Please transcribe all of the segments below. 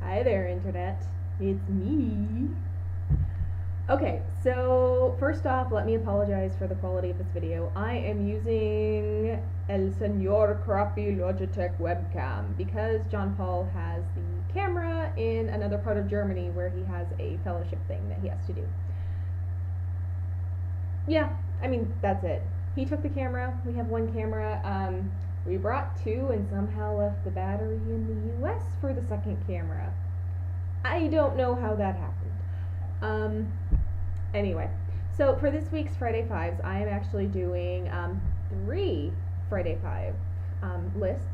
Hi there, Internet. It's me. Okay, so first off, let me apologize for the quality of this video. I am using El Señor Crappy Logitech webcam because John Paul has the camera in another part of Germany where he has a fellowship thing that he has to do. Yeah, I mean, that's it. He took the camera. We have one camera. We brought two and somehow left the battery in the US for the second camera. I don't know how that happened. Anyway, so for this week's Friday Fives, I am actually doing three Friday Five lists.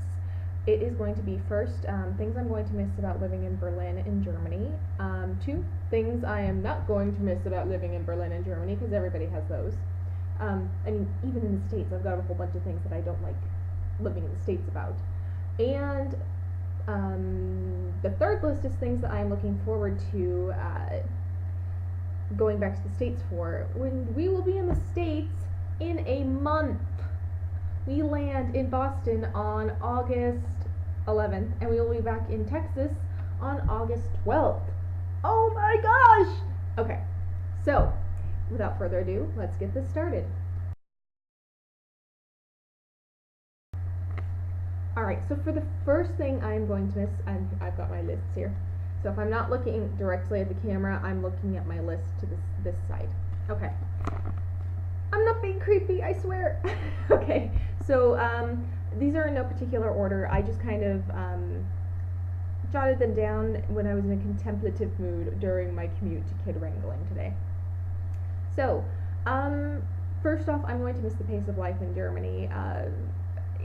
It is going to be first things I'm going to miss about living in Berlin in Germany. Two things I am not going to miss about living in Berlin in Germany because everybody has those. I mean, even in the States, I've got a whole bunch of things that I don't like living in the States about. And the third list is things that I'm looking forward to going back to the States for. When we will be in the States in a month. We land in Boston on August 11th, and we will be back in Texas on August 12th. Oh my gosh! Okay, so without further ado, let's get this started. Alright, so for the first thing I'm going to miss, I've got my lists here. So if I'm not looking directly at the camera, I'm looking at my list to this side. Okay. I'm not being creepy, I swear. Okay, so these are in no particular order. I just kind of jotted them down when I was in a contemplative mood during my commute to kid wrangling today. So, first off, I'm going to miss the pace of life in Germany.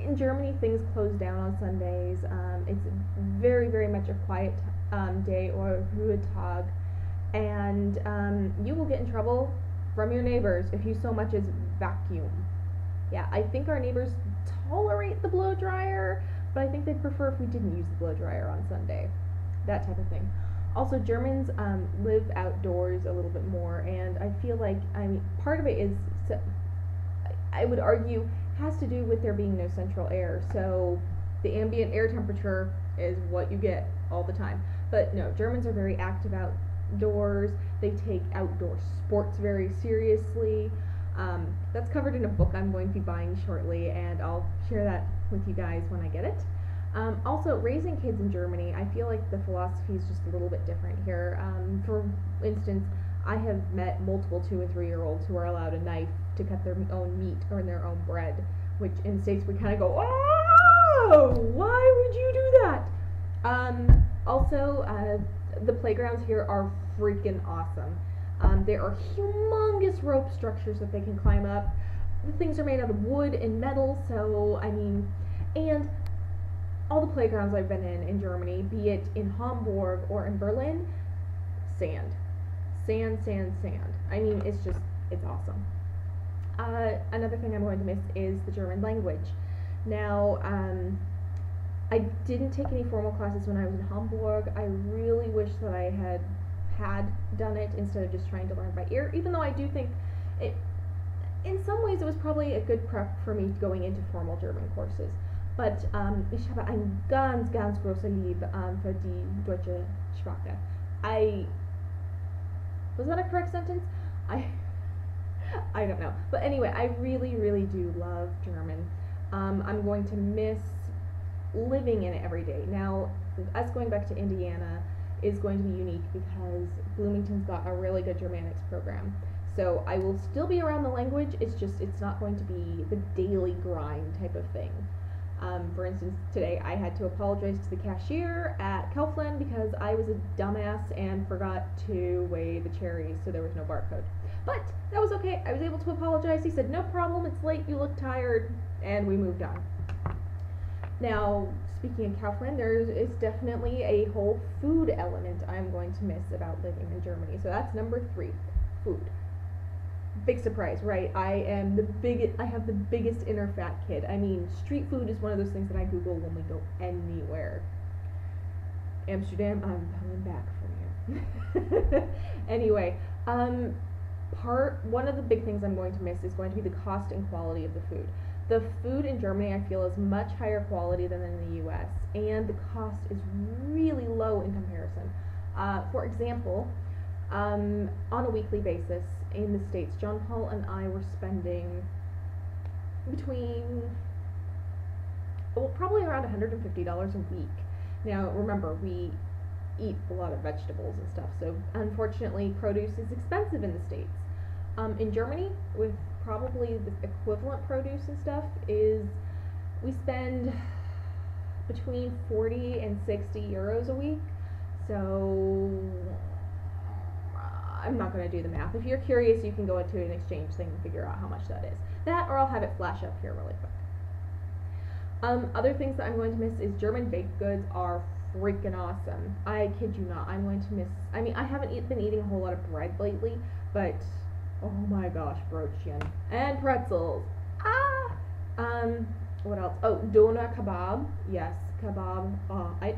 In Germany, things close down on Sundays. It's very, very much a quiet day or Ruhetag, and you will get in trouble from your neighbors if you so much as vacuum. Yeah, I think our neighbors tolerate the blow dryer, but I think they'd prefer if we didn't use the blow dryer on Sunday. That type of thing. Also, Germans live outdoors a little bit more, and I feel like, I mean, part of it is, I would argue, has to do with there being no central air. So the ambient air temperature is what you get all the time. But no, Germans are very active outdoors. They take outdoor sports very seriously. That's covered in a book I'm going to be buying shortly, and I'll share that with you guys when I get it. Also, raising kids in Germany, I feel like the philosophy is just a little bit different here. For instance, I have met multiple 2 and 3 year olds who are allowed a knife to cut their own meat or their own bread, which in the States we kind of go, oh, why would you do that? Also, the playgrounds here are freaking awesome. There are humongous rope structures that they can climb up. The things are made out of wood and metal, so, I mean, and all the playgrounds I've been in Germany, be it in Hamburg or in Berlin, sand. Sand, sand, sand. I mean, it's awesome. Another thing I'm going to miss is the German language. Now, I didn't take any formal classes when I was in Hamburg. I really wish that I had done it instead of just trying to learn by ear, even though I do think it, in some ways, it was probably a good prep for me going into formal German courses. But ich habe ein ganz, ganz große Liebe für die deutsche Sprache. Was that a correct sentence? I don't know. But anyway, I really, really do love German. I'm going to miss living in it every day. Now, us going back to Indiana is going to be unique because Bloomington's got a really good Germanics program. So I will still be around the language, it's not going to be the daily grind type of thing. For instance, today I had to apologize to the cashier at Kaufland because I was a dumbass and forgot to weigh the cherries, so there was no barcode. But that was okay. I was able to apologize. He said, no problem, it's late, you look tired, and we moved on. Now, speaking of Kaufland, there is definitely a whole food element I'm going to miss about living in Germany. So that's number 3, food. Big surprise, right? I have the biggest inner fat kid. I mean, street food is one of those things that I Google when we go anywhere. Amsterdam, I'm coming back from you. Anyway, one of the big things I'm going to miss is going to be the cost and quality of the food. The food in Germany, I feel, is much higher quality than in the US, and the cost is really low in comparison. For example, on a weekly basis in the States, John Paul and I were spending between, well, probably around $150 a week. Now, remember, we eat a lot of vegetables and stuff, so unfortunately, produce is expensive in the States. In Germany, with probably the equivalent produce and stuff, is we spend between 40 and 60 euros a week. So I'm not going to do the math. If you're curious, you can go into an exchange thing and figure out how much that is. That, or I'll have it flash up here really quick. Other things that I'm going to miss is German baked goods are freaking awesome. I kid you not. I'm going to miss, I mean, I haven't been eating a whole lot of bread lately, but oh my gosh, Brötchen and pretzels. What else? Oh, doner kebab. Yes, kebab.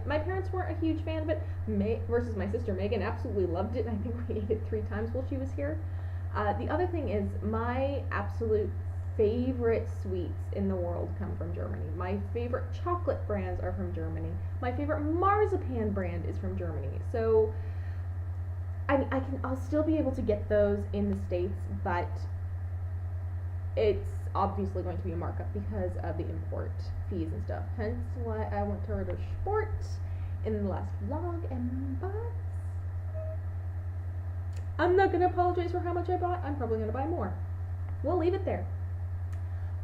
My parents weren't a huge fan of it. Versus my sister Megan absolutely loved it, and I think we ate it 3 times while she was here. The other thing is my absolute favorite sweets in the world come from Germany. My favorite chocolate brands are from Germany. My favorite marzipan brand is from Germany. So I'll still be able to get those in the States, but it's obviously going to be a markup because of the import fees and stuff. Hence why I went to Ritter Sport in the last vlog, but I'm not going to apologize for how much I bought. I'm probably going to buy more. We'll leave it there.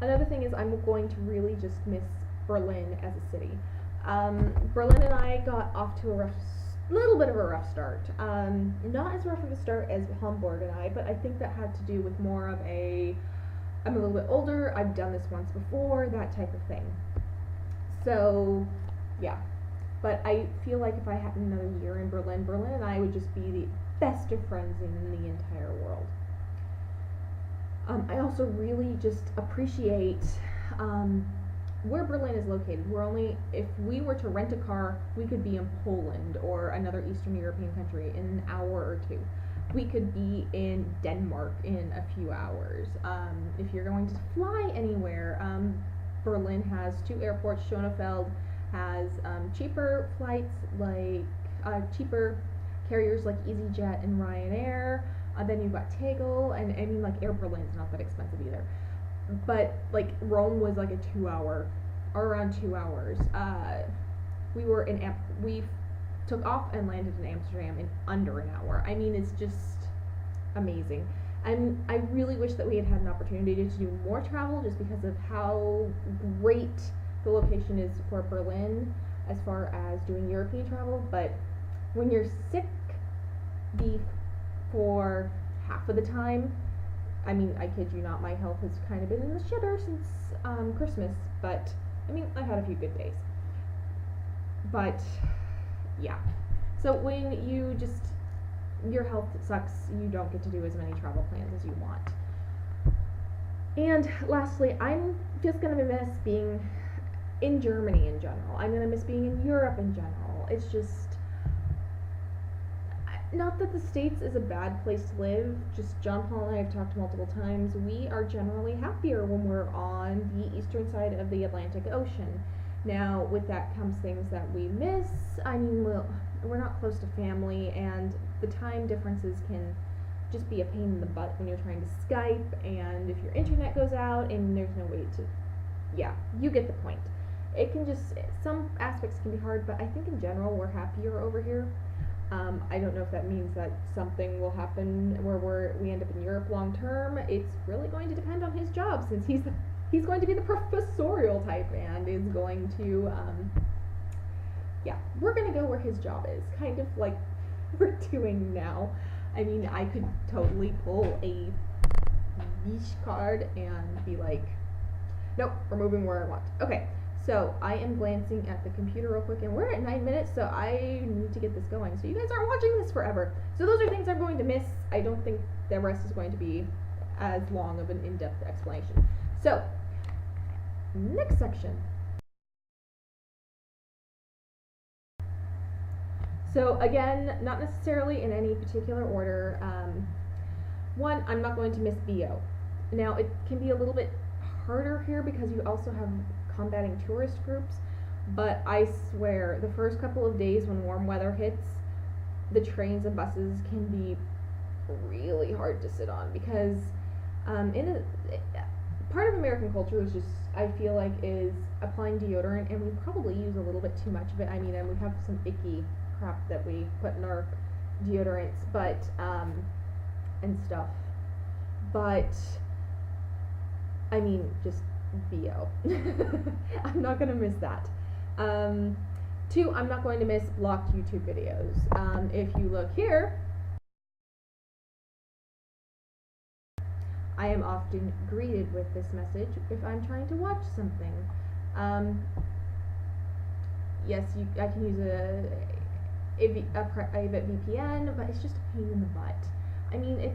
Another thing is I'm going to really just miss Berlin as a city. Berlin and I got off to a little bit of a rough start. Not as rough of a start as Hamburg and I, but I think that had to do with more of I'm a little bit older, I've done this once before, that type of thing. So, yeah. But I feel like if I had another year in Berlin and I would just be the best of friends in the entire world. I also really just appreciate where Berlin is located. If we were to rent a car, we could be in Poland or another Eastern European country in an hour or 2. We could be in Denmark in a few hours. If you're going to fly anywhere, Berlin has 2 airports. Schönefeld has cheaper flights, like cheaper carriers like EasyJet and Ryanair. Then you've got Tegel, and I mean, like, Air Berlin's not that expensive either. But like Rome was like a 2-hour, or around 2 hours. We took off and landed in Amsterdam in under an hour. I mean, it's just amazing. And I really wish that we had had an opportunity to do more travel, just because of how great the location is for Berlin as far as doing European travel. But when you're sick for half of the time, I mean, I kid you not, my health has kind of been in the shitter since Christmas, but I mean, I've had a few good days. But yeah, so when your health sucks, you don't get to do as many travel plans as you want. And lastly, I'm just gonna miss being in Germany in general. I'm gonna miss being in Europe in general. It's just, not that the States is a bad place to live, just John Paul and I have talked multiple times, we are generally happier when we're on the eastern side of the Atlantic Ocean. Now, with that comes things that we miss. I mean, we're not close to family, and the time differences can just be a pain in the butt when you're trying to Skype, and if your internet goes out and there's no way to, yeah, you get the point. Some aspects can be hard, but I think in general we're happier over here. I don't know if that means that something will happen where we end up in Europe long term. It's really going to depend on his job, since he's going to be the professorial type and is going to, yeah, we're going to go where his job is, kind of like we're doing now. I mean, I could totally pull a niche card and be like, nope, we're moving where I want. Okay. So I am glancing at the computer real quick, and we're at 9 minutes, so I need to get this going. So you guys aren't watching this forever. So those are things I'm going to miss. I don't think the rest is going to be as long of an in-depth explanation. So, next section. So again, not necessarily in any particular order. One, I'm not going to miss BO. Now, it can be a little bit harder here because you also have combating tourist groups, but I swear the first couple of days when warm weather hits, the trains and buses can be really hard to sit on because part of American culture is just, I feel like, is applying deodorant, and we probably use a little bit too much of it. I mean, and we have some icky crap that we put in our deodorants, but and stuff. But I mean, just BO. I'm not gonna miss that. Two, I'm not going to miss blocked YouTube videos. If you look here, I am often greeted with this message if I'm trying to watch something. Yes, I can use a private VPN, but it's just a pain in the butt. I mean,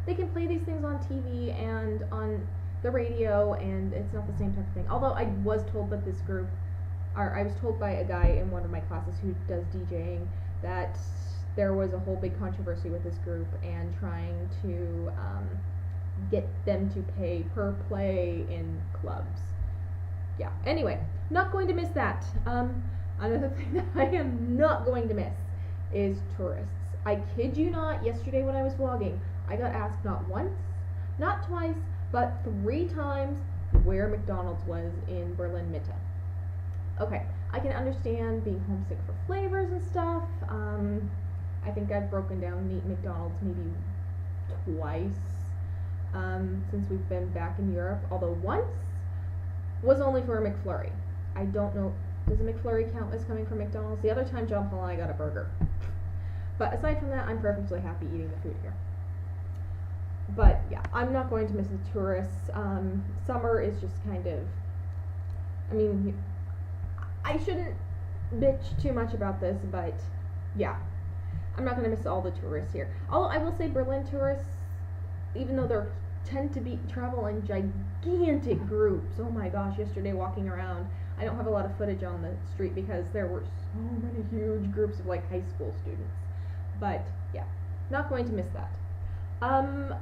they can play these things on TV and on the radio, and it's not the same type of thing. Although I was told that this group, or I was told by a guy in one of my classes who does DJing, that there was a whole big controversy with this group and trying to get them to pay per play in clubs. Yeah, anyway, not going to miss that. Another thing that I am not going to miss is tourists. I kid you not, yesterday when I was vlogging, I got asked not once, not twice, but 3 times where McDonald's was in Berlin Mitte. Okay, I can understand being homesick for flavors and stuff. I think I've broken down McDonald's maybe twice since we've been back in Europe, although once was only for a McFlurry. I don't know, does a McFlurry count as coming from McDonald's? The other time John Paul and I got a burger. But aside from that, I'm perfectly happy eating the food here. But yeah, I'm not going to miss the tourists. Summer is just kind of, I mean, I shouldn't bitch too much about this, but yeah, I'm not going to miss all the tourists here. Although I will say Berlin tourists, even though they tend to travel in gigantic groups. Oh my gosh, yesterday walking around, I don't have a lot of footage on the street because there were so many huge groups of like high school students. But yeah, not going to miss that. I'm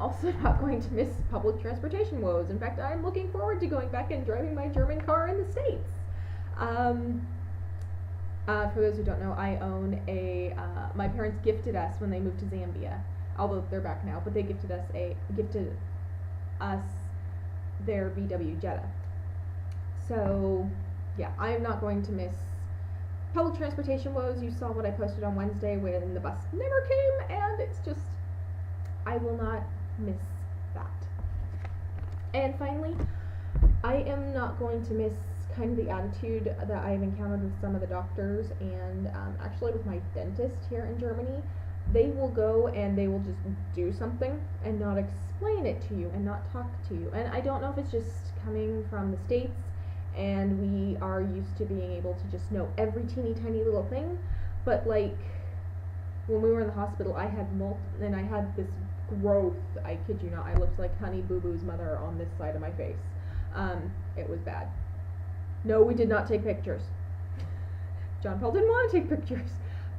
also not going to miss public transportation woes. In fact, I'm looking forward to going back and driving my German car in the States. For those who don't know, I own my parents gifted us when they moved to Zambia, although they're back now, but they gifted us their VW Jetta. So yeah, I'm not going to miss public transportation woes. You saw what I posted on Wednesday when the bus never came, and it's just, I will not miss that. And finally, I am not going to miss kind of the attitude that I've encountered with some of the doctors and actually with my dentist here in Germany. They will go and they will just do something and not explain it to you and not talk to you. And I don't know if it's just coming from the States and we are used to being able to just know every teeny tiny little thing, but like when we were in the hospital, I had this growth, I kid you not, I looked like Honey Boo Boo's mother on this side of my face. It was bad. No, we did not take pictures. John Paul didn't want to take pictures,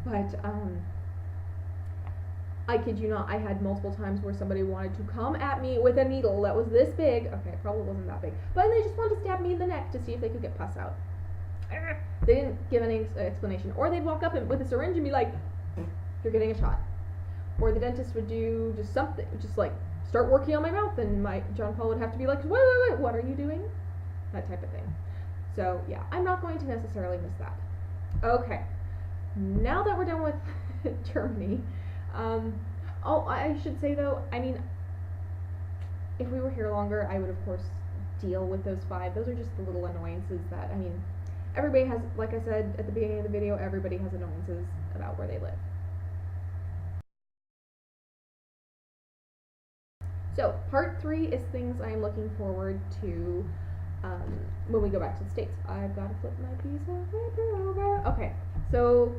but I kid you not, I had multiple times where somebody wanted to come at me with a needle that was this big. Okay, it probably wasn't that big, but they just wanted to stab me in the neck to see if they could get pus out. They didn't give any explanation, or they'd walk up with a syringe and be like, "You're getting a shot." Or the dentist would do just something, just like start working on my mouth, and John Paul would have to be like, wait, what are you doing? That type of thing. So yeah, I'm not going to necessarily miss that. Okay, now that we're done with Germany, I should say though, I mean, if we were here longer, I would of course deal with those 5. Those are just the little annoyances that, I mean, everybody has, like I said at the beginning of the video, everybody has annoyances about where they live. So, part 3 is things I am looking forward to when we go back to the States. I've got to flip my piece of paper over. Okay, so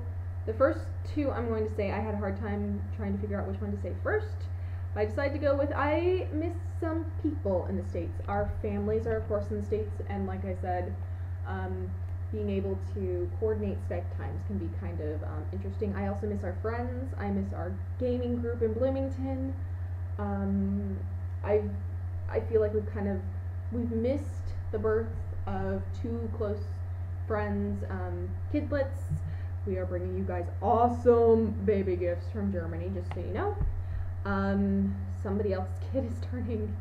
the first 2 I'm going to say, I had a hard time trying to figure out which one to say first. I decided to go with, I miss some people in the States. Our families are, of course, in the States, and like I said, being able to coordinate Skype times can be kind of interesting. I also miss our friends. I miss our gaming group in Bloomington. I feel like we've missed the birth of two close friends, kidlets. We are bringing you guys awesome baby gifts from Germany, just so you know. Somebody else's kid is turning,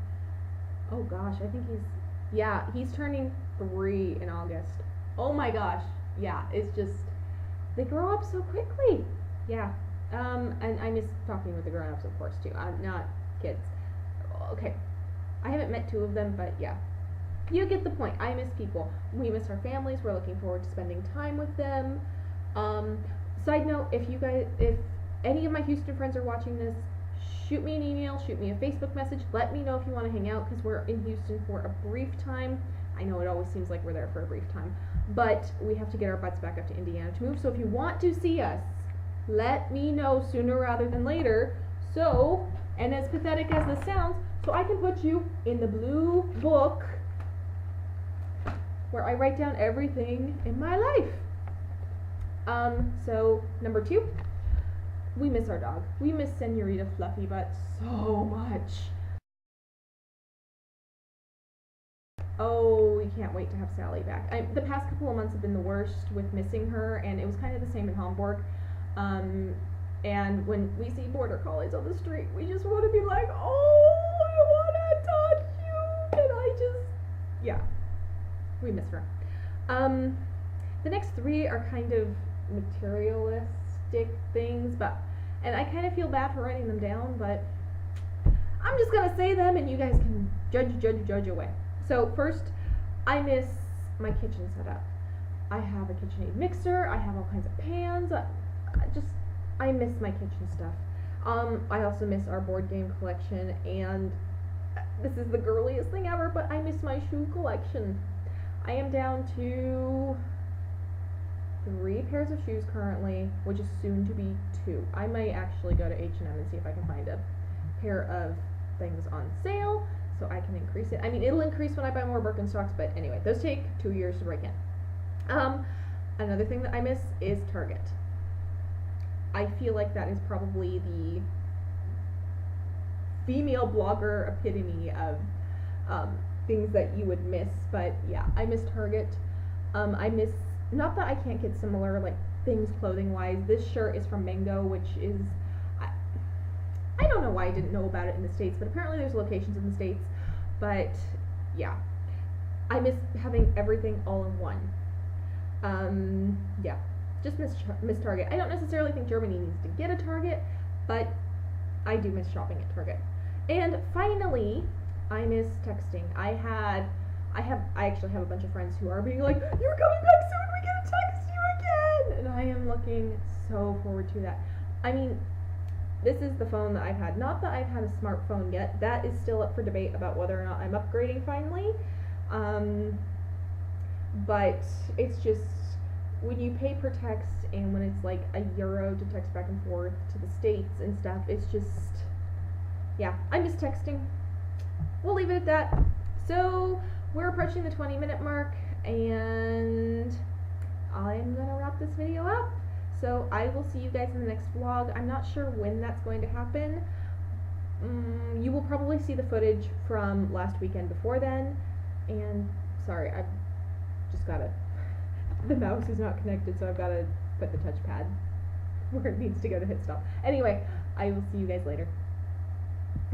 oh gosh, I think he's turning 3 in August. Oh my gosh, yeah, it's just, they grow up so quickly. Yeah, and I miss talking with the grown-ups, of course, too. Not kids. Okay, I haven't met 2 of them, but yeah. You get the point. I miss people. We miss our families. We're looking forward to spending time with them. Side note, if any of my Houston friends are watching this, shoot me an email, shoot me a Facebook message, let me know if you want to hang out, because we're in Houston for a brief time. I know it always seems like we're there for a brief time, but we have to get our butts back up to Indiana to move, so if you want to see us, let me know sooner rather than later, so, and as pathetic as this sounds, so I can put you in the blue book where I write down everything in my life. So, number 2, we miss our dog. We miss Senorita Fluffy Butt so much. Oh, we can't wait to have Sally back. The past couple of months have been the worst with missing her, and it was kind of the same in Hamburg. And when we see border collies on the street, we just want to be like, oh, I want to touch you, and yeah, we miss her. The next 3 are kind of materialistic things, and I kind of feel bad for writing them down, but I'm just gonna say them, and you guys can judge away. So first, I miss my kitchen setup. I have a KitchenAid mixer. I have all kinds of pans. I miss my kitchen stuff. I also miss our board game collection, and this is the girliest thing ever, but I miss my shoe collection. I am down to 3 pairs of shoes currently, which is soon to be 2. I might actually go to H&M and see if I can find a pair of things on sale, so I can increase it. I mean, it'll increase when I buy more Birkenstocks, but anyway, those take 2 years to break in. Another thing that I miss is Target. I feel like that is probably the female blogger epitome of things that you would miss, but yeah, I miss Target. I miss, not that I can't get similar like things clothing wise. This shirt is from Mango, which is, I don't know why I didn't know about it in the States, but apparently there's locations in the States. But yeah, I miss having everything all in one. Yeah, just miss Target. I don't necessarily think Germany needs to get a Target, but I do miss shopping at Target. And finally, I miss texting. I actually have a bunch of friends who are being like, "You're coming back soon, we get to text you again!" And I am looking so forward to that. I mean, this is the phone that I've had. Not that I've had a smartphone yet. That is still up for debate about whether or not I'm upgrading finally. But it's just, when you pay per text and when it's like €1 to text back and forth to the States and stuff, it's just, yeah, I miss texting. We'll leave it at that. So, we're approaching the 20-minute mark, and I'm going to wrap this video up. So, I will see you guys in the next vlog. I'm not sure when that's going to happen. You will probably see the footage from last weekend before then. And, sorry, I've just got to, the mouse is not connected, so I've got to put the touchpad where it needs to go to hit stop. Anyway, I will see you guys later.